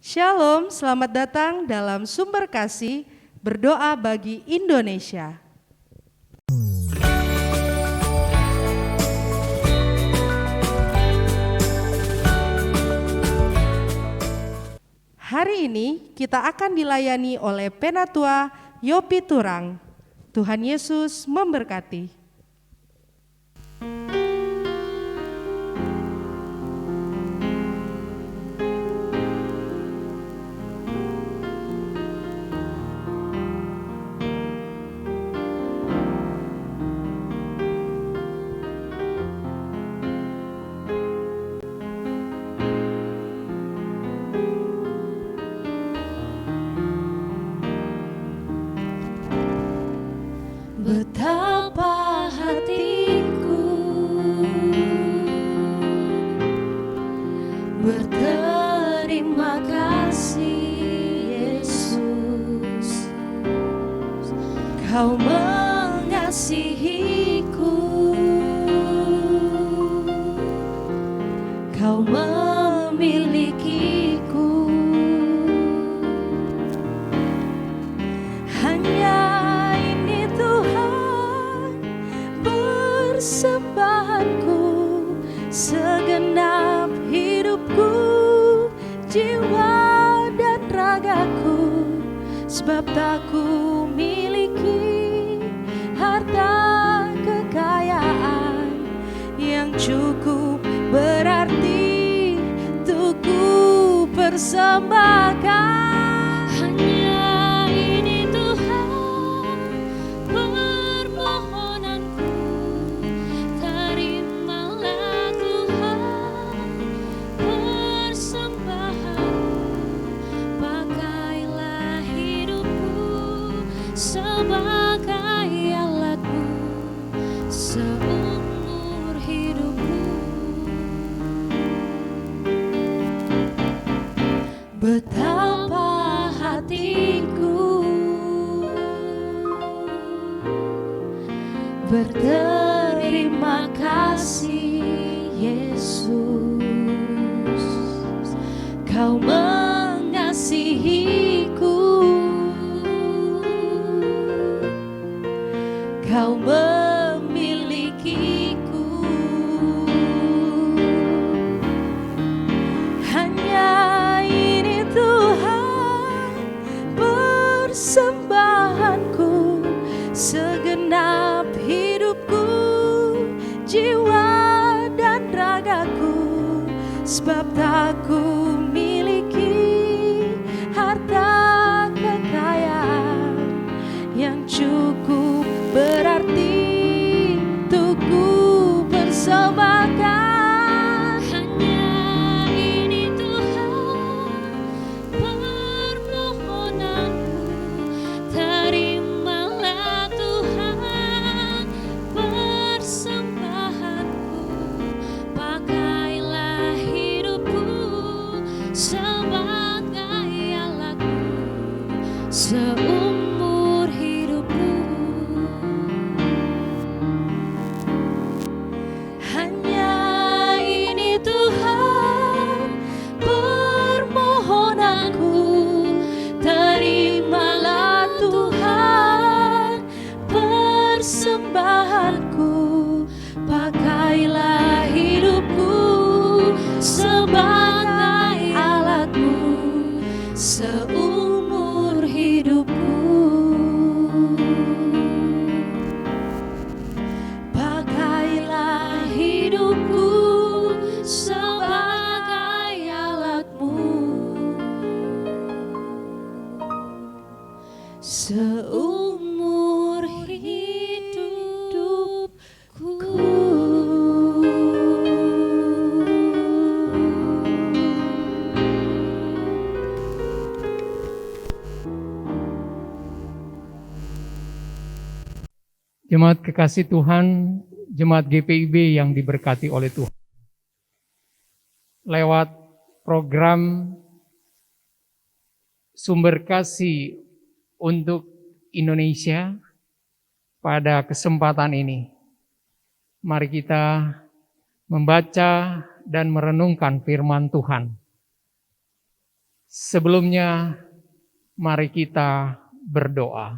Shalom, selamat datang dalam Sumber Kasih, berdoa bagi Indonesia. Hari ini kita akan dilayani oleh Penatua Yopi Turang. Tuhan Yesus memberkati. Betapa hatiku berterima kasih Yesus, Kau mengasihiku, Kau memilikiku. Hanya ini Tuhan persembahanku, segenap hidupku, jiwa dan ragaku, sebab tak ku miliki harta kekayaan yang cukup berarti untuk ku persembahkan. Hanya ini Tuhan permohonanku, terimalah Tuhan persembahanku, pakailah hidupku sebagai alatmu seumur hidupku. Betapa hatiku berterima kasih Yesus, Kau mengasihiku, Kau memilikiku. Hanya ini Tuhan persembahanku, segenap hidupku, jiwa dan ragaku, sebab tak ku miliki harta kekayaan yang cukup berarti untuk ku persembahkan. Hanya ini Tuhan permohonanku, terimalah Tuhan persembahanku, pakailah hidupku sebagai alatmu seumur hidupku. Hanya ini Tuhan permohonanku, terimalah Tuhan persembahanku, pakailah hidupku sebagai alatmu seumur hidupku. Pakailah hidupku sebagai alatmu seumur hidupku. Jemaat kekasih Tuhan, Jemaat GPIB yang diberkati oleh Tuhan. Lewat program Sumber Kasih untuk Indonesia pada kesempatan ini, mari kita membaca dan merenungkan firman Tuhan. Sebelumnya, mari kita berdoa.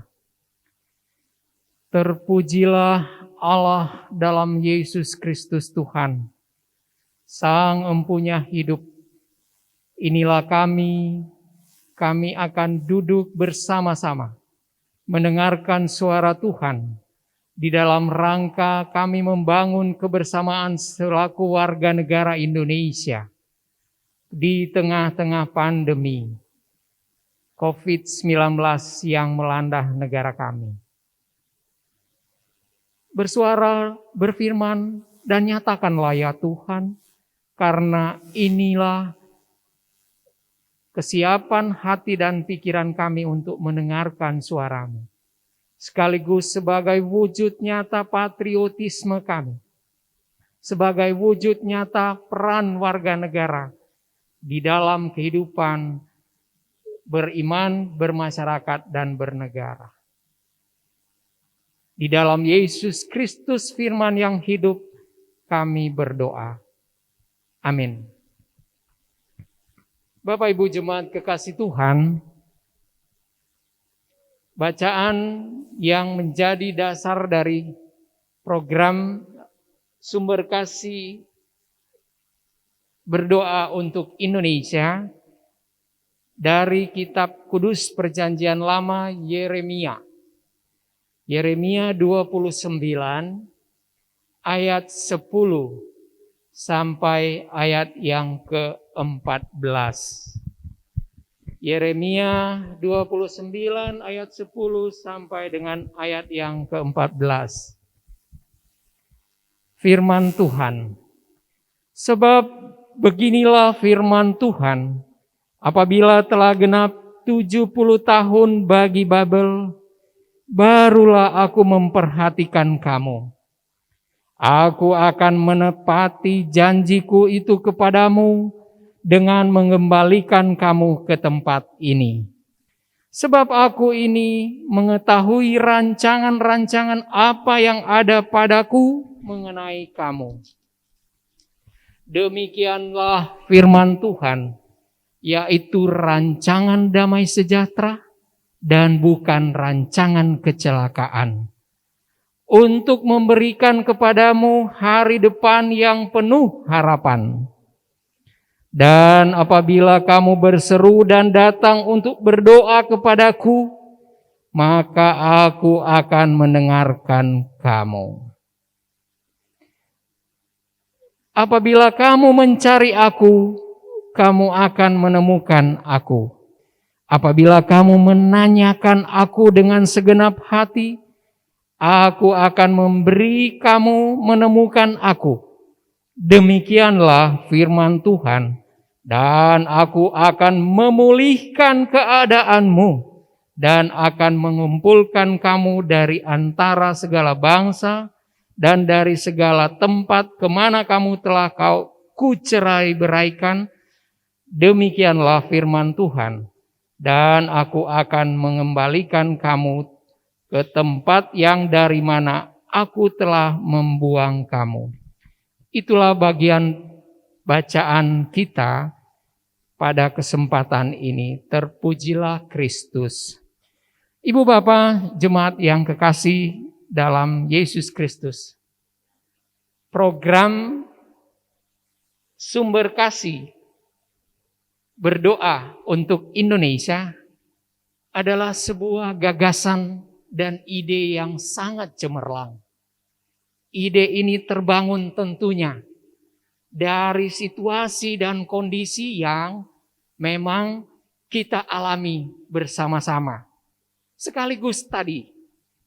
Terpujilah Allah dalam Yesus Kristus Tuhan, Sang Empunya hidup. Inilah kami akan duduk bersama-sama, mendengarkan suara Tuhan, di dalam rangka kami membangun kebersamaan selaku warga negara Indonesia, di tengah-tengah pandemi COVID-19 yang melanda negara kami. Bersuara, berfirman, dan nyatakanlah ya Tuhan, karena inilah kesiapan hati dan pikiran kami untuk mendengarkan suara-Mu. Sekaligus sebagai wujud nyata patriotisme kami, sebagai wujud nyata peran warga negara di dalam kehidupan beriman, bermasyarakat, dan bernegara. Di dalam Yesus Kristus firman yang hidup, kami berdoa. Amin. Bapak Ibu Jemaat kekasih Tuhan, bacaan yang menjadi dasar dari program Sumber Kasih Berdoa untuk Indonesia dari Kitab Kudus Perjanjian Lama Yeremia. Yeremia 29 ayat 10 sampai ayat yang ke-14. Yeremia 29 ayat 10 sampai dengan ayat yang ke-14. Firman Tuhan. Sebab beginilah firman Tuhan, apabila telah genap 70 tahun bagi Babel, barulah aku memperhatikan kamu. Aku akan menepati janjiku itu kepadamu dengan mengembalikan kamu ke tempat ini. Sebab aku ini mengetahui rancangan-rancangan apa yang ada padaku mengenai kamu. Demikianlah firman Tuhan, yaitu rancangan damai sejahtera dan bukan rancangan kecelakaan, untuk memberikan kepadamu hari depan yang penuh harapan. Dan apabila kamu berseru dan datang untuk berdoa kepadaku, maka aku akan mendengarkan kamu. Apabila kamu mencari aku, kamu akan menemukan aku. Apabila kamu menanyakan aku dengan segenap hati, aku akan memberi kamu menemukan aku. Demikianlah firman Tuhan, dan aku akan memulihkan keadaanmu dan akan mengumpulkan kamu dari antara segala bangsa dan dari segala tempat kemana kamu telah kucerai beraikan. Demikianlah firman Tuhan. Dan aku akan mengembalikan kamu ke tempat yang dari mana aku telah membuang kamu. Itulah bagian bacaan kita pada kesempatan ini. Terpujilah Kristus. Ibu Bapak jemaat yang kekasih dalam Yesus Kristus. Program Sumber Kasih Berdoa untuk Indonesia adalah sebuah gagasan dan ide yang sangat cemerlang. Ide ini terbangun tentunya dari situasi dan kondisi yang memang kita alami bersama-sama. Sekaligus tadi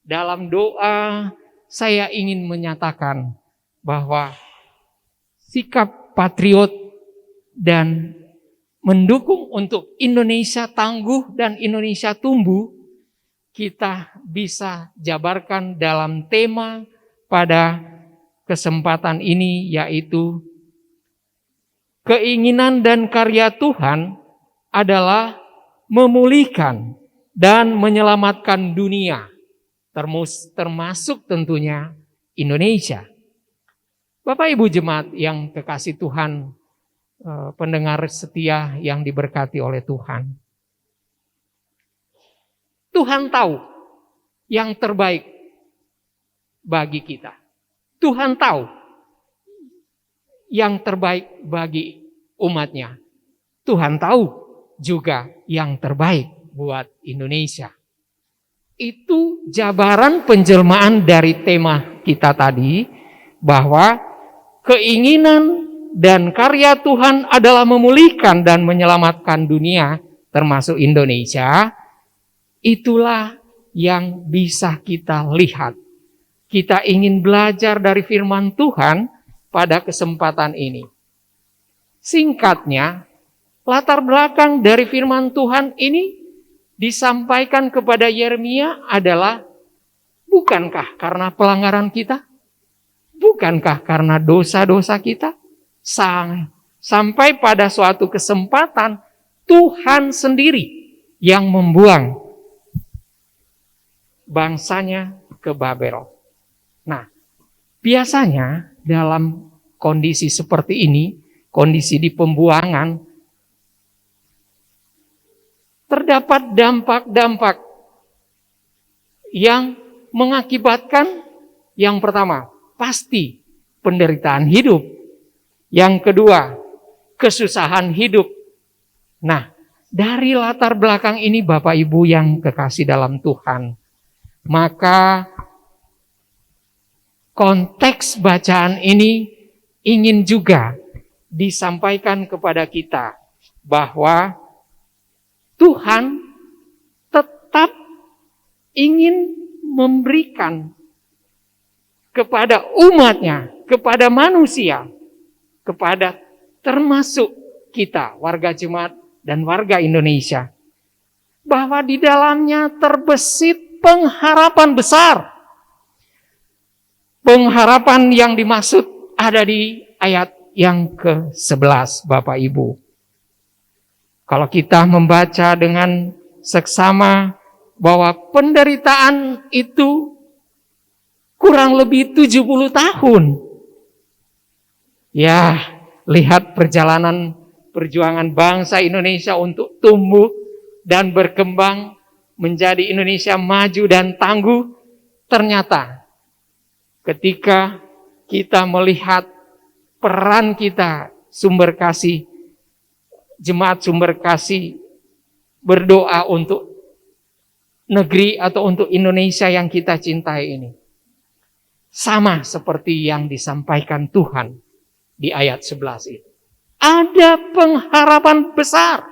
dalam doa saya ingin menyatakan bahwa sikap patriot dan mendukung untuk Indonesia tangguh dan Indonesia tumbuh, kita bisa jabarkan dalam tema pada kesempatan ini, yaitu keinginan dan karya Tuhan adalah memulihkan dan menyelamatkan dunia, termasuk tentunya Indonesia. Bapak Ibu jemaat yang kekasih Tuhan, pendengar setia yang diberkati oleh Tuhan. Tuhan tahu yang terbaik bagi kita. Tuhan tahu yang terbaik bagi umatnya. Tuhan tahu juga yang terbaik buat Indonesia. Itu jabaran penjelmaan dari tema kita tadi, bahwa keinginan dan karya Tuhan adalah memulihkan dan menyelamatkan dunia, termasuk Indonesia. Itulah yang bisa kita lihat. Kita ingin belajar dari firman Tuhan pada kesempatan ini. Singkatnya, latar belakang dari firman Tuhan ini disampaikan kepada Yeremia adalah, bukankah karena pelanggaran kita? Bukankah karena dosa-dosa kita? Sampai pada suatu kesempatan Tuhan sendiri yang membuang bangsanya ke Babel. Nah, biasanya dalam kondisi seperti ini, kondisi di pembuangan, terdapat dampak-dampak yang mengakibatkan, yang pertama, pasti penderitaan hidup. Yang kedua, kesusahan hidup. Nah, dari latar belakang ini Bapak Ibu yang kekasih dalam Tuhan, maka konteks bacaan ini ingin juga disampaikan kepada kita bahwa Tuhan tetap ingin memberikan kepada umatnya, kepada manusia, kepada termasuk kita, warga jemaat dan warga Indonesia, bahwa di dalamnya terbesit pengharapan besar. Pengharapan yang dimaksud ada di ayat yang ke-11, Bapak Ibu. Kalau kita membaca dengan seksama bahwa penderitaan itu kurang lebih 70 tahun. Ya, lihat perjalanan perjuangan bangsa Indonesia untuk tumbuh dan berkembang menjadi Indonesia maju dan tangguh. Ternyata ketika kita melihat peran kita, sumber kasih, jemaat sumber kasih, berdoa untuk negeri atau untuk Indonesia yang kita cintai ini, sama seperti yang disampaikan Tuhan di ayat 11 itu. Ada pengharapan besar.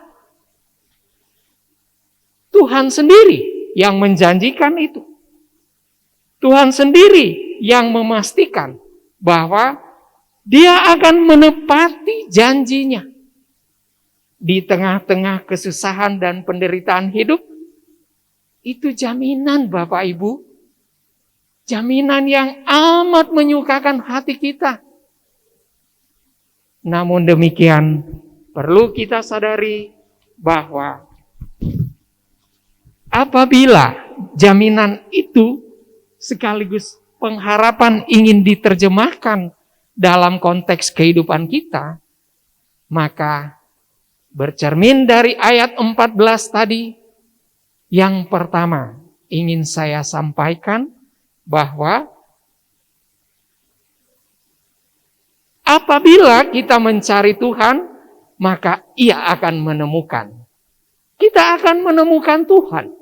Tuhan sendiri yang menjanjikan itu. Tuhan sendiri yang memastikan bahwa Dia akan menepati janjinya. Di tengah-tengah kesusahan dan penderitaan hidup, itu jaminan Bapak Ibu. Jaminan yang amat menyukakan hati kita. Namun demikian, perlu kita sadari bahwa apabila jaminan itu sekaligus pengharapan ingin diterjemahkan dalam konteks kehidupan kita, maka bercermin dari ayat 14 tadi, yang pertama ingin saya sampaikan bahwa apabila kita mencari Tuhan, maka Ia akan menemukan. Kita akan menemukan Tuhan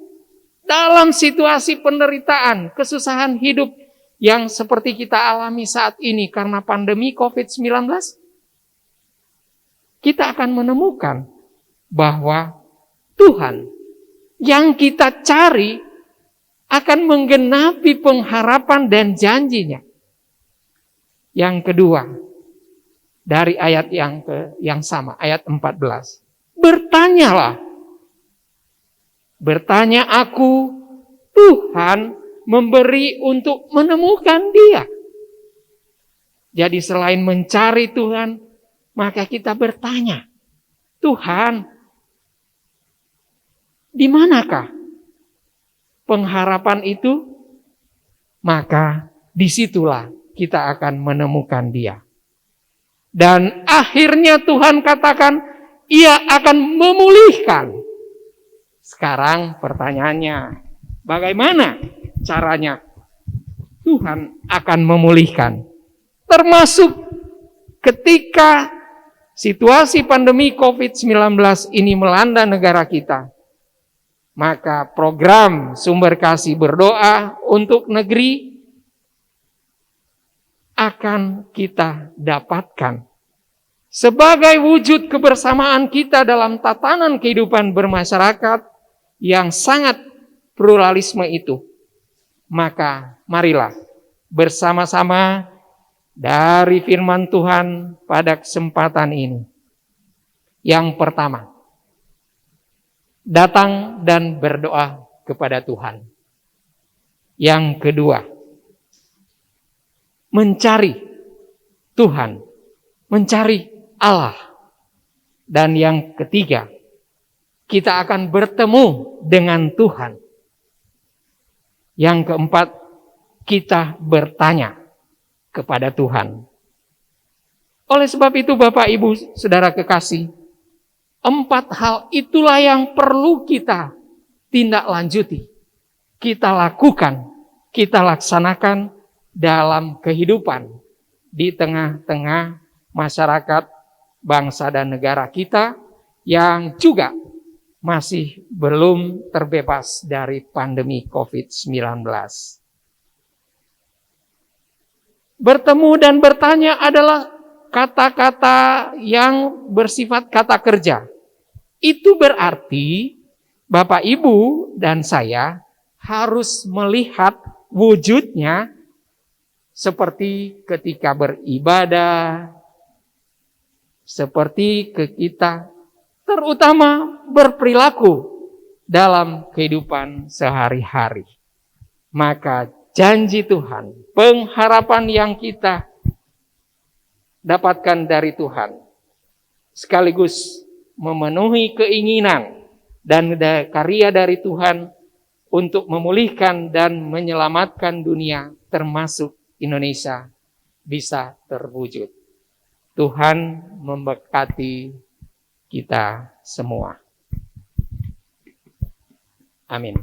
dalam situasi penderitaan, kesusahan hidup yang seperti kita alami saat ini karena pandemi COVID-19. Kita akan menemukan bahwa Tuhan yang kita cari akan menggenapi pengharapan dan janjinya. Yang kedua, dari ayat yang sama, ayat 14. Bertanyalah. Bertanya aku, Tuhan memberi untuk menemukan Dia. Jadi selain mencari Tuhan, maka kita bertanya, Tuhan, di manakah pengharapan itu? Maka disitulah kita akan menemukan Dia. Dan akhirnya Tuhan katakan, ia akan memulihkan. Sekarang pertanyaannya, bagaimana caranya Tuhan akan memulihkan? Termasuk ketika situasi pandemi COVID-19 ini melanda negara kita, maka program Sumber Kasih Berdoa untuk Negeri akan kita dapatkan sebagai wujud kebersamaan kita dalam tatanan kehidupan bermasyarakat yang sangat pluralisme itu. Maka marilah bersama-sama dari firman Tuhan pada kesempatan ini. Yang pertama, datang dan berdoa kepada Tuhan. Yang kedua, mencari Tuhan, mencari Allah. Dan yang ketiga, kita akan bertemu dengan Tuhan. Yang keempat, kita bertanya kepada Tuhan. Oleh sebab itu Bapak Ibu Saudara kekasih, 4 hal itulah yang perlu kita tindak lanjuti, kita lakukan, kita laksanakan dalam kehidupan di tengah-tengah masyarakat, bangsa dan negara kita yang juga masih belum terbebas dari pandemi COVID-19. Bertemu dan bertanya adalah kata-kata yang bersifat kata kerja. Itu berarti Bapak Ibu dan saya harus melihat wujudnya seperti ketika beribadah, seperti kita terutama berperilaku dalam kehidupan sehari-hari. Maka janji Tuhan, pengharapan yang kita dapatkan dari Tuhan, sekaligus memenuhi keinginan dan karya dari Tuhan untuk memulihkan dan menyelamatkan dunia termasuk Indonesia bisa terwujud. Tuhan memberkati kita semua. Amin.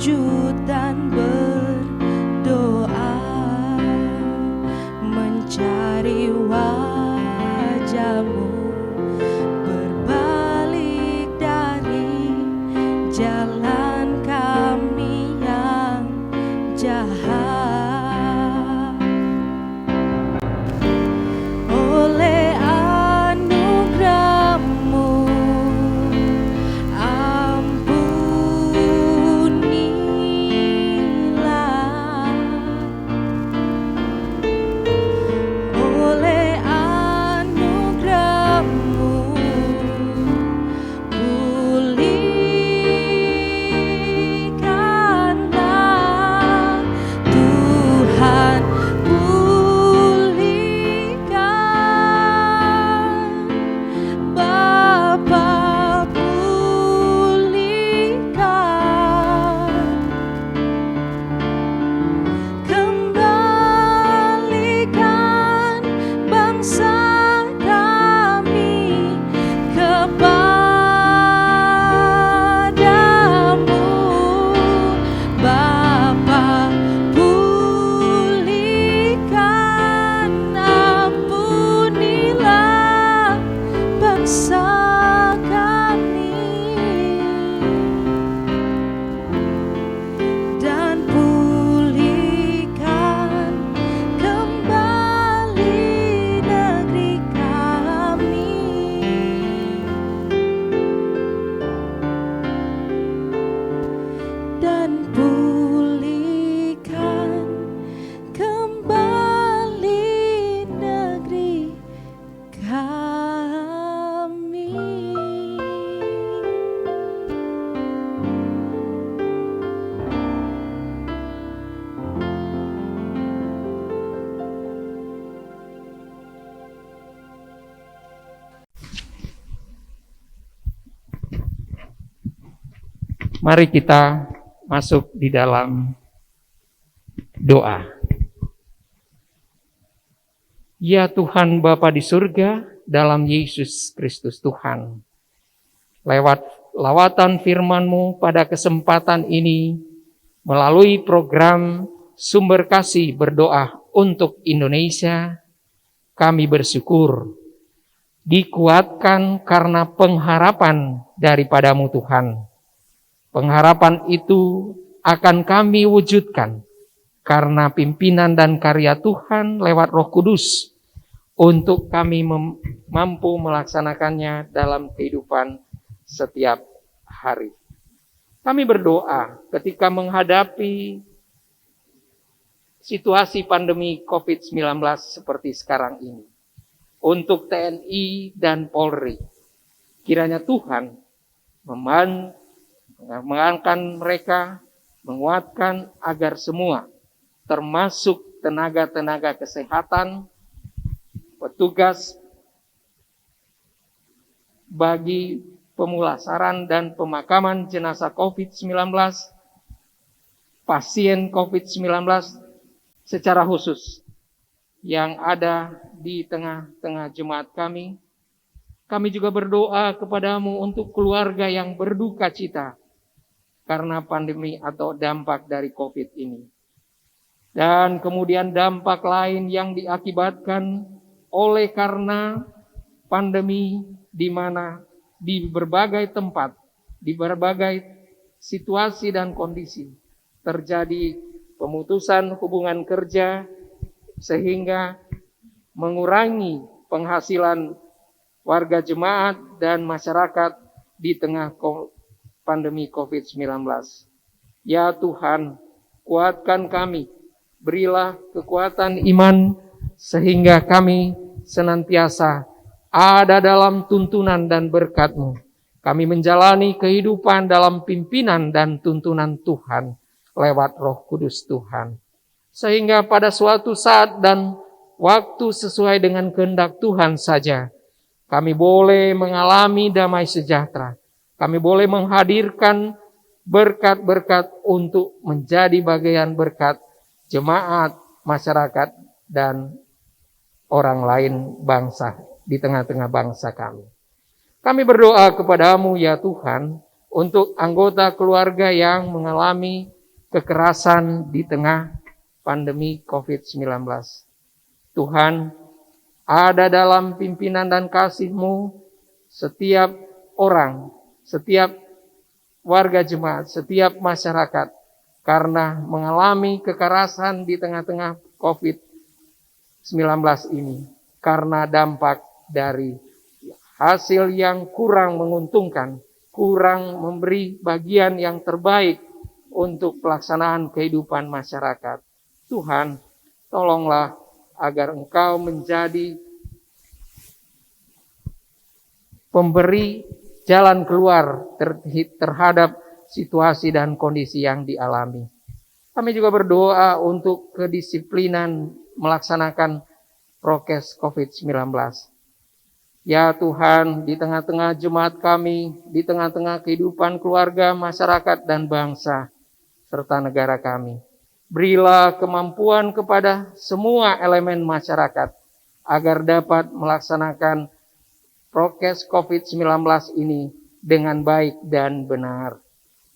sujud dan berdoa, mencari wajah-Mu, berbalik dari jalan kami yang jahat. Oleh anugerah-Mu, ampunilah. Oleh anugerah-Mu, pulihkanlah Tuhan, pulihkan Bapa, pulihkan, kembalikan bangsa kami kepadamu. Bapa, pulihkan, ampunilah bangsa kami, dan pulihkan kembali negeri kami, dan pulihkan kembali negeri kami. Mari kita masuk di dalam doa. Ya Tuhan Bapa di surga, dalam Yesus Kristus Tuhan, lewat lawatan firman-Mu pada kesempatan ini, melalui program Sumber Kasih Berdoa untuk Indonesia, kami bersyukur dikuatkan karena pengharapan daripada-Mu Tuhan. Pengharapan itu akan kami wujudkan karena pimpinan dan karya Tuhan lewat Roh Kudus untuk kami mampu melaksanakannya dalam kehidupan setiap hari. Kami berdoa ketika menghadapi situasi pandemi COVID-19 seperti sekarang ini, untuk TNI dan Polri, kiranya Tuhan mengangkat mereka, menguatkan agar semua, termasuk tenaga-tenaga kesehatan, petugas bagi pemulasaran dan pemakaman jenazah COVID-19, pasien COVID-19 secara khusus yang ada di tengah-tengah jemaat kami. Kami juga berdoa kepadamu untuk keluarga yang berduka cita karena pandemi atau dampak dari COVID ini. Dan kemudian dampak lain yang diakibatkan oleh karena pandemi, di mana di berbagai tempat, di berbagai situasi dan kondisi terjadi pemutusan hubungan kerja sehingga mengurangi penghasilan warga jemaat dan masyarakat di tengah pandemi COVID-19. Ya Tuhan, kuatkan kami, berilah kekuatan iman sehingga kami senantiasa ada dalam tuntunan dan berkat-Mu. Kami menjalani kehidupan dalam pimpinan dan tuntunan Tuhan lewat Roh Kudus Tuhan. Sehingga pada suatu saat dan waktu sesuai dengan kehendak Tuhan saja, kami boleh mengalami damai sejahtera. Kami boleh menghadirkan berkat-berkat untuk menjadi bagian berkat jemaat, masyarakat, dan orang lain bangsa di tengah-tengah bangsa kami. Kami berdoa kepadamu ya Tuhan untuk anggota keluarga yang mengalami kekerasan di tengah pandemi COVID-19. Tuhan, ada dalam pimpinan dan kasih-Mu setiap orang, setiap warga jemaat, setiap masyarakat, karena mengalami kekerasan di tengah-tengah COVID-19 ini, karena dampak dari hasil yang kurang menguntungkan, kurang memberi bagian yang terbaik untuk pelaksanaan kehidupan masyarakat. Tuhan, tolonglah agar Engkau menjadi pemberi jalan keluar terhadap situasi dan kondisi yang dialami. Kami juga berdoa untuk kedisiplinan melaksanakan prokes COVID-19. Ya Tuhan, di tengah-tengah jemaat kami, di tengah-tengah kehidupan keluarga, masyarakat, dan bangsa, serta negara kami, berilah kemampuan kepada semua elemen masyarakat agar dapat melaksanakan prokes COVID-19 ini dengan baik dan benar.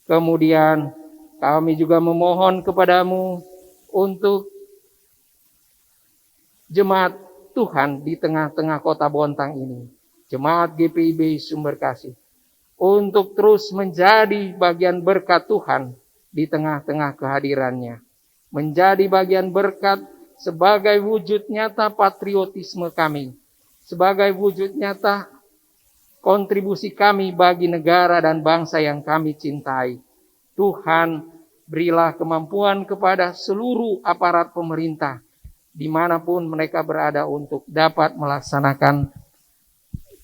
Kemudian kami juga memohon kepadamu untuk jemaat Tuhan di tengah-tengah kota Bontang ini, jemaat GPIB Sumberkasih, untuk terus menjadi bagian berkat Tuhan di tengah-tengah kehadirannya, menjadi bagian berkat sebagai wujud nyata patriotisme kami, sebagai wujud nyata kontribusi kami bagi negara dan bangsa yang kami cintai. Tuhan, berilah kemampuan kepada seluruh aparat pemerintah, dimanapun mereka berada, untuk dapat melaksanakan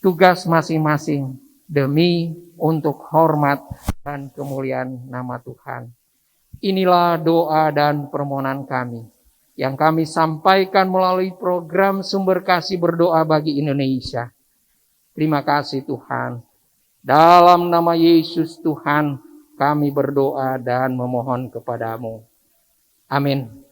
tugas masing-masing demi untuk hormat dan kemuliaan nama Tuhan. Inilah doa dan permohonan kami yang kami sampaikan melalui program Sumber Kasih Berdoa bagi Indonesia. Terima kasih Tuhan. Dalam nama Yesus Tuhan, kami berdoa dan memohon kepadamu. Amin.